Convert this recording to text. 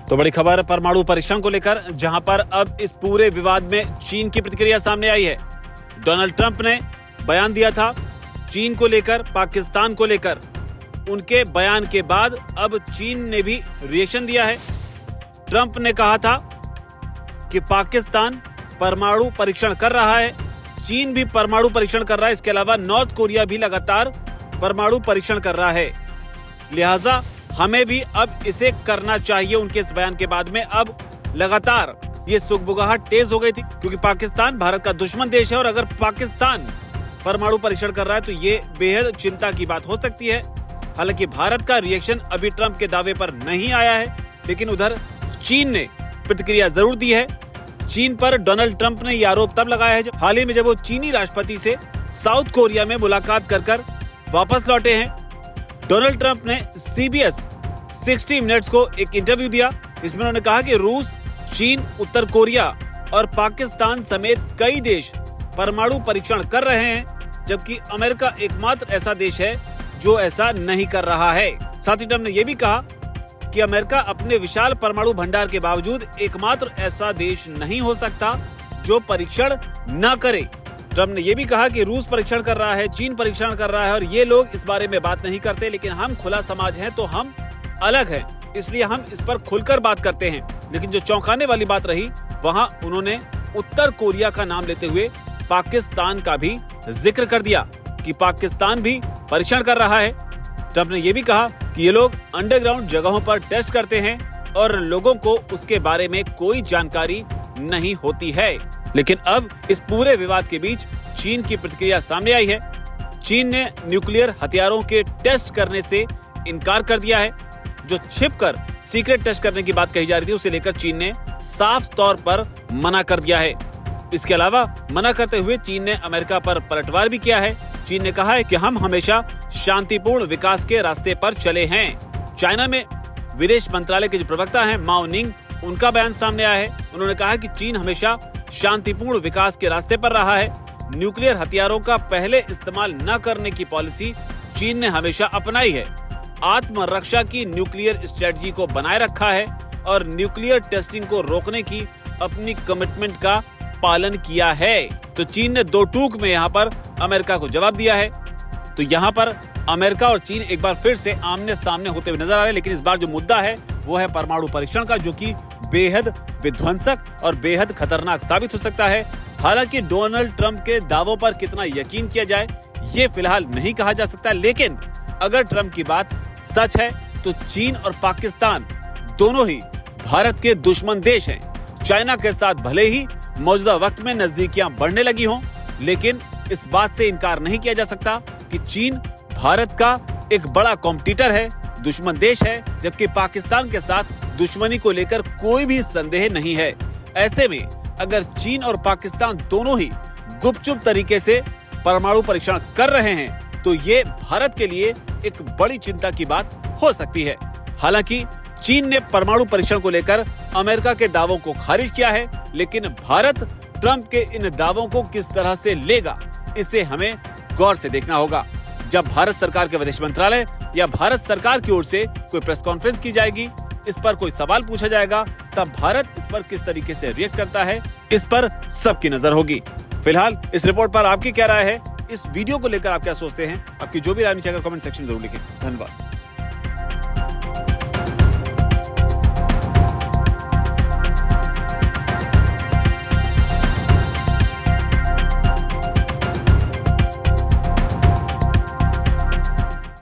तो बड़ी खबर परमाणु परीक्षण को लेकर, जहां पर अब इस पूरे विवाद में चीन की प्रतिक्रिया सामने आई है। डोनाल्ड ट्रंप ने बयान दिया था चीन को लेकर, पाकिस्तान को लेकर। उनके बयान के बाद अब चीन ने भी रिएक्शन दिया है। ट्रंप ने कहा था कि पाकिस्तान परमाणु परीक्षण कर रहा है, चीन भी परमाणु परीक्षण कर रहा है, इसके अलावा नॉर्थ कोरिया भी लगातार परमाणु परीक्षण कर रहा है, लिहाजा हमें भी अब इसे करना चाहिए। उनके इस बयान के बाद में अब लगातार ये सुगबुगाहट तेज हो गई थी, क्योंकि पाकिस्तान भारत का दुश्मन देश है और अगर पाकिस्तान परमाणु परीक्षण कर रहा है तो ये बेहद चिंता की बात हो सकती है। हालांकि भारत का रिएक्शन अभी ट्रंप के दावे पर नहीं आया है, लेकिन उधर चीन ने प्रतिक्रिया जरूर दी है। चीन पर डोनाल्ड ट्रंप ने यह आरोप तब लगाया है जब हाल ही में वो चीनी राष्ट्रपति से साउथ कोरिया में मुलाकात कर वापस लौटे हैं। डोनाल्ड ट्रंप ने CBS 60 मिनट्स को एक इंटरव्यू दिया। इसमें उन्होंने कहा कि रूस, चीन, उत्तर कोरिया और पाकिस्तान समेत कई देश परमाणु परीक्षण कर रहे हैं, जबकि अमेरिका एकमात्र ऐसा देश है जो ऐसा नहीं कर रहा है। साथ ही ट्रंप ने यह भी कहा कि अमेरिका अपने विशाल परमाणु भंडार के बावजूद एकमात्र ऐसा देश नहीं हो सकता जो परीक्षण न करे। ट्रंप ने यह भी कहा कि रूस परीक्षण कर रहा है, चीन परीक्षण कर रहा है और ये लोग इस बारे में बात नहीं करते, लेकिन हम खुला समाज हैं तो हम अलग हैं, इसलिए हम इस पर खुलकर बात करते हैं। लेकिन जो चौंकाने वाली बात रही, वहां उन्होंने उत्तर कोरिया का नाम लेते हुए पाकिस्तान का भी जिक्र कर दिया कि पाकिस्तान भी परीक्षण कर रहा है। ट्रंप ने यह भी कहा कि ये लोग अंडरग्राउंड जगहों पर टेस्ट करते हैं और लोगों को उसके बारे में कोई जानकारी नहीं होती है। लेकिन अब इस पूरे विवाद के बीच चीन की प्रतिक्रिया सामने आई है। चीन ने न्यूक्लियर हथियारों के टेस्ट करने से इनकार कर दिया है। जो छिपकर सीक्रेट टेस्ट करने की बात कही जा रही थी, उसे लेकर चीन ने साफ तौर पर मना कर दिया है। इसके अलावा मना करते हुए चीन ने अमेरिका पर पलटवार भी किया है। चीन ने कहा है कि हम हमेशा शांतिपूर्ण विकास के रास्ते पर चले हैं। चाइना में विदेश मंत्रालय के जो प्रवक्ता हैं माओ निंग, उनका बयान सामने आया है। उन्होंने कहा कि चीन हमेशा शांतिपूर्ण विकास के रास्ते पर रहा है। न्यूक्लियर हथियारों का पहले इस्तेमाल न करने की पॉलिसी चीन ने हमेशा अपनाई है। आत्मरक्षा की न्यूक्लियर स्ट्रेटजी को बनाए रखा है और न्यूक्लियर टेस्टिंग को रोकने की अपनी कमिटमेंट का पालन किया है। तो चीन ने दो टूक में यहाँ पर अमेरिका को जवाब दिया है। तो यहाँ पर अमेरिका और चीन एक बार फिर से आमने सामने होते हुए नजर आ रहे हैं, लेकिन इस बार जो मुद्दा है वो है परमाणु परीक्षण का, जो कि बेहद विध्वंसक और बेहद खतरनाक साबित हो सकता है। हालांकि डोनाल्ड ट्रंप के दावों पर कितना यकीन किया जाए ये फिलहाल नहीं कहा जा सकता, लेकिन अगर ट्रंप की बात सच है तो चीन और पाकिस्तान दोनों ही भारत के दुश्मन देश हैं। चाइना के साथ भले ही मौजूदा वक्त में नजदीकियां बढ़ने लगी हों, लेकिन इस बात से इनकार नहीं किया जा सकता कि चीन भारत का एक बड़ा कॉम्पिटिटर है, दुश्मन देश है, जबकि पाकिस्तान के साथ दुश्मनी को लेकर कोई भी संदेह नहीं है। ऐसे में अगर चीन और पाकिस्तान दोनों ही गुपचुप तरीके से परमाणु परीक्षण कर रहे हैं तो ये भारत के लिए एक बड़ी चिंता की बात हो सकती है। हालांकि चीन ने परमाणु परीक्षण को लेकर अमेरिका के दावों को खारिज किया है, लेकिन भारत ट्रंप के इन दावों को किस तरह से लेगा, इसे हमें गौर से देखना होगा। जब भारत सरकार के विदेश मंत्रालय या भारत सरकार की ओर से कोई प्रेस कॉन्फ्रेंस की जाएगी, इस पर कोई सवाल पूछा जाएगा, तब भारत इस पर किस तरीके से रिएक्ट करता है, इस पर सबकी नजर होगी। फिलहाल इस रिपोर्ट पर आपकी क्या राय है, इस वीडियो को लेकर आप क्या सोचते हैं? आपकी जो भी राय नीचे कमेंट सेक्शन में जरूर लिखें। धन्यवाद।